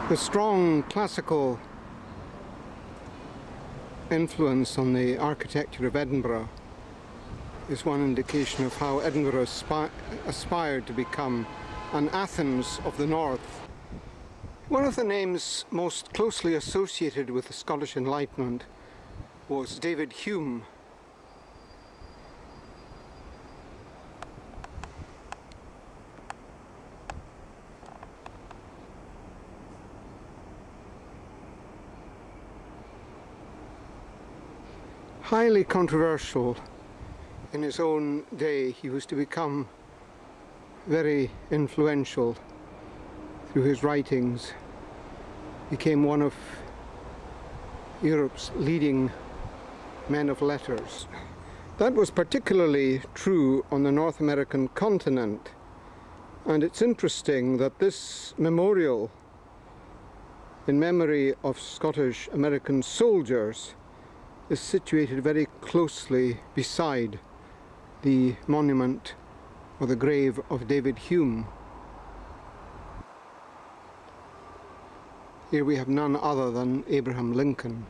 The strong classical influence on the architecture of Edinburgh is one indication of how Edinburgh aspired to become an Athens of the North. One of the names most closely associated with the Scottish Enlightenment was David Hume. Highly controversial in his own day, he was to become very influential through his writings, became one of Europe's leading men of letters. That was particularly true on the North American continent, and it's interesting that this memorial in memory of Scottish American soldiers is situated very closely beside the monument or the grave of David Hume. Here we have none other than Abraham Lincoln.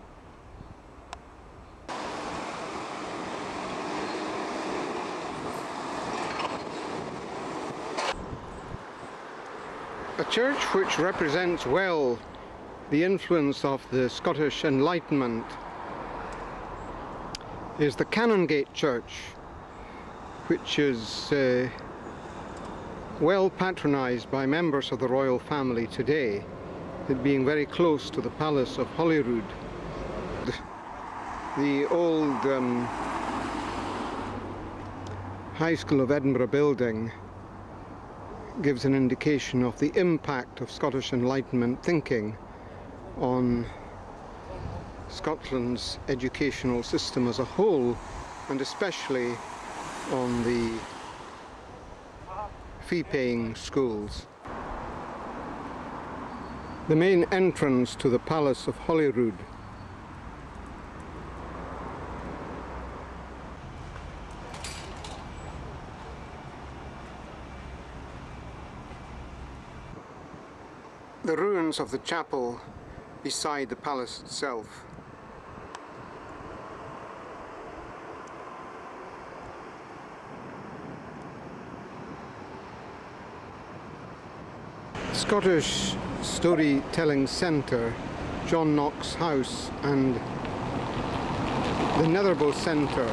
A church which represents well the influence of the Scottish Enlightenment is the Canongate Church, which is well patronised by members of the royal family today, it being very close to the Palace of Holyrood. The old High School of Edinburgh building gives an indication of the impact of Scottish Enlightenment thinking on Scotland's educational system as a whole, and especially on the fee-paying schools. The main entrance to the Palace of Holyrood the ruins of the chapel beside the palace itself. Scottish Storytelling Centre, John Knox House and the Netherbow Centre,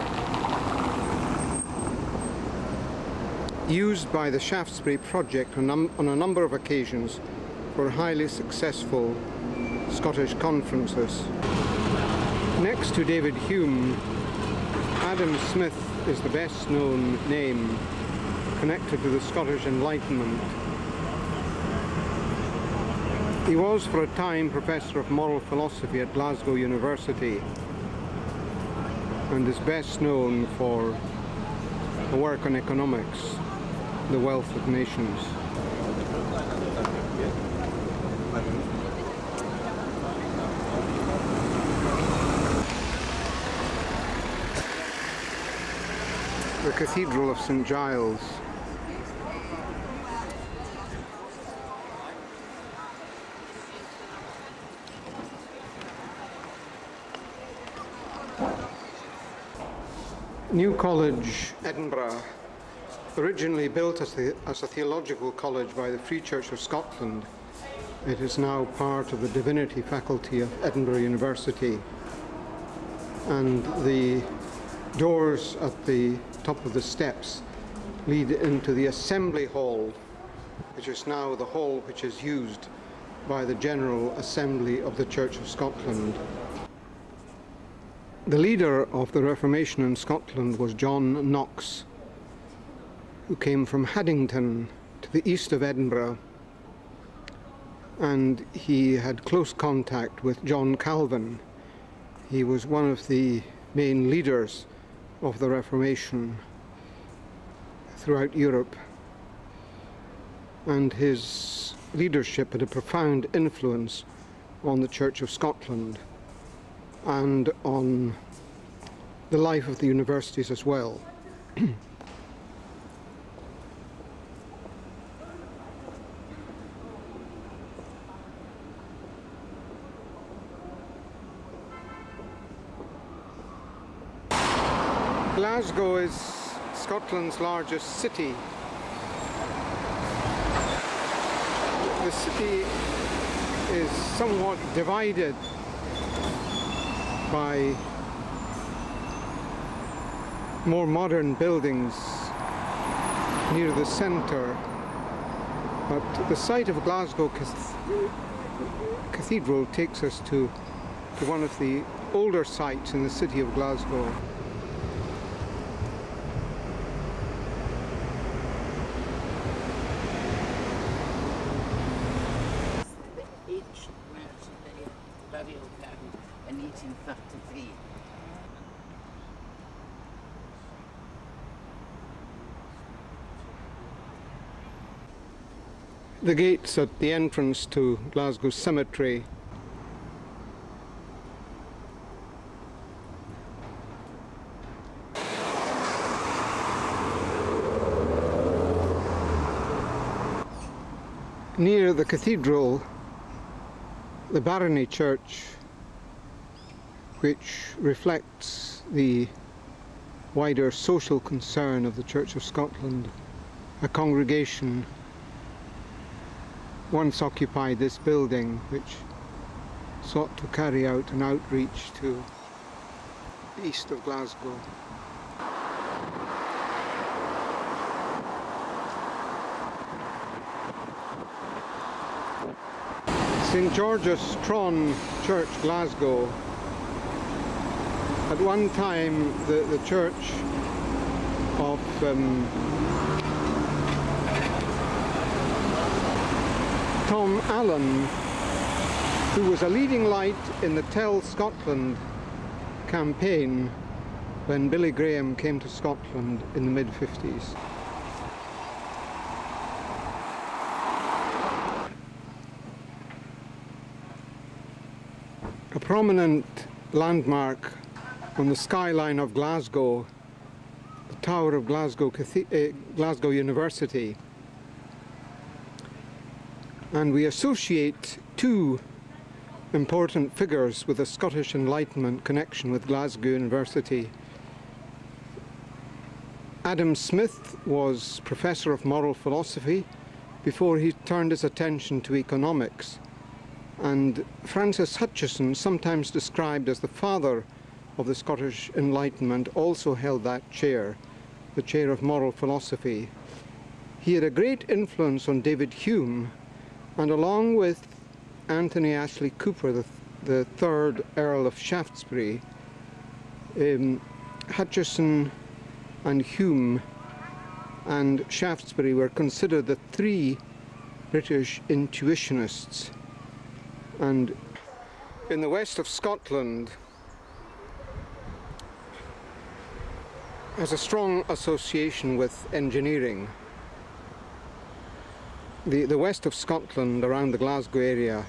used by the Shaftesbury Project on a number of occasions for highly successful Scottish conferences. Next to David Hume, Adam Smith is the best known name connected to the Scottish Enlightenment. He was for a time Professor of Moral Philosophy at Glasgow University and is best known for a work on economics, The Wealth of Nations. The Cathedral of St. Giles. New College, Edinburgh, originally built as a theological college by the Free Church of Scotland. It is now part of the Divinity Faculty of Edinburgh University, and the doors at the top of the steps lead into the Assembly Hall, which is now the hall which is used by the General Assembly of the Church of Scotland. The leader of the Reformation in Scotland was John Knox, who came from Haddington to the east of Edinburgh, and he had close contact with John Calvin. He was one of the main leaders of the Reformation throughout Europe, and his leadership had a profound influence on the Church of Scotland and on the life of the universities as well. Glasgow is Scotland's largest city. The city is somewhat divided by more modern buildings near the centre, but the site of Glasgow Cathedral takes us to one of the older sites in the city of Glasgow. The ancient words of the burial ground in 1833. The gates at the entrance to Glasgow Cemetery near the cathedral, the Barony Church, which reflects the wider social concern of the Church of Scotland, a congregation once occupied this building, which sought to carry out an outreach to the east of Glasgow. St George's Strawn Church, Glasgow, at one time the church of Tom Allen, who was a leading light in the Tell Scotland campaign when Billy Graham came to Scotland in the mid-50s. A prominent landmark on the skyline of Glasgow, the tower of Glasgow University. And we associate two important figures with the Scottish Enlightenment connection with Glasgow University. Adam Smith was Professor of Moral Philosophy before he turned his attention to economics. And Francis Hutcheson, sometimes described as the father of the Scottish Enlightenment, also held that chair, the chair of moral philosophy. He had a great influence on David Hume, and along with Anthony Ashley Cooper, the third Earl of Shaftesbury, Hutcheson and Hume and Shaftesbury were considered the three British intuitionists. And in the west of Scotland has a strong association with engineering. The west of Scotland, around the Glasgow area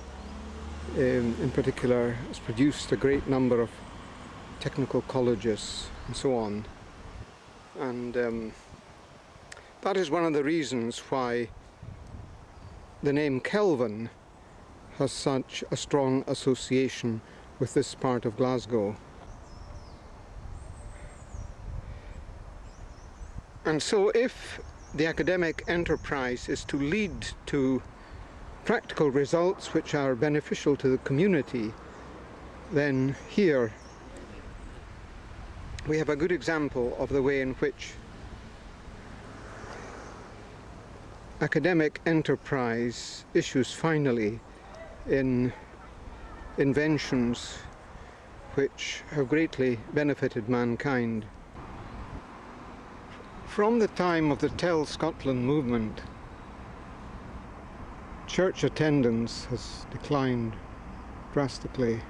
in particular, has produced a great number of technical colleges and so on. And that is one of the reasons why the name Kelvin has such a strong association with this part of Glasgow. And so if the academic enterprise is to lead to practical results which are beneficial to the community, then here we have a good example of the way in which academic enterprise issues finally in inventions which have greatly benefited mankind. From the time of the Tell Scotland movement, church attendance has declined drastically.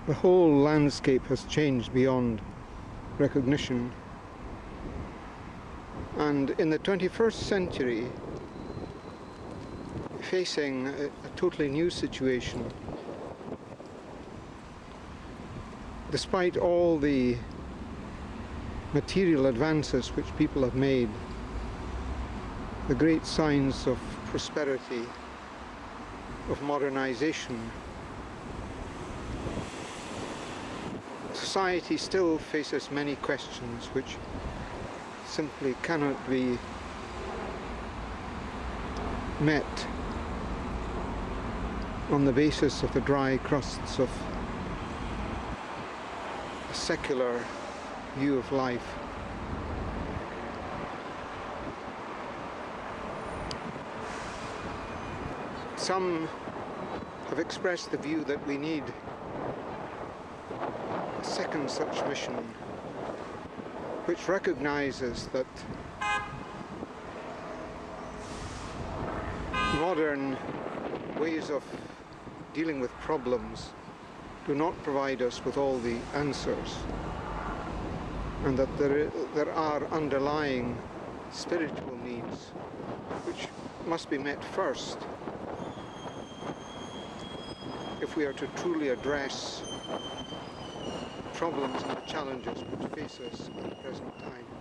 The whole landscape has changed beyond recognition. And in the 21st century, facing a totally new situation, despite all the material advances which people have made, the great signs of prosperity, of modernization, society still faces many questions which simply cannot be met on the basis of the dry crusts of a secular view of life. Some have expressed the view that we need a second such mission, which recognizes that modern ways of dealing with problems do not provide us with all the answers, and that there are underlying spiritual needs which must be met first if we are to truly address problems and the challenges which face us at the present time.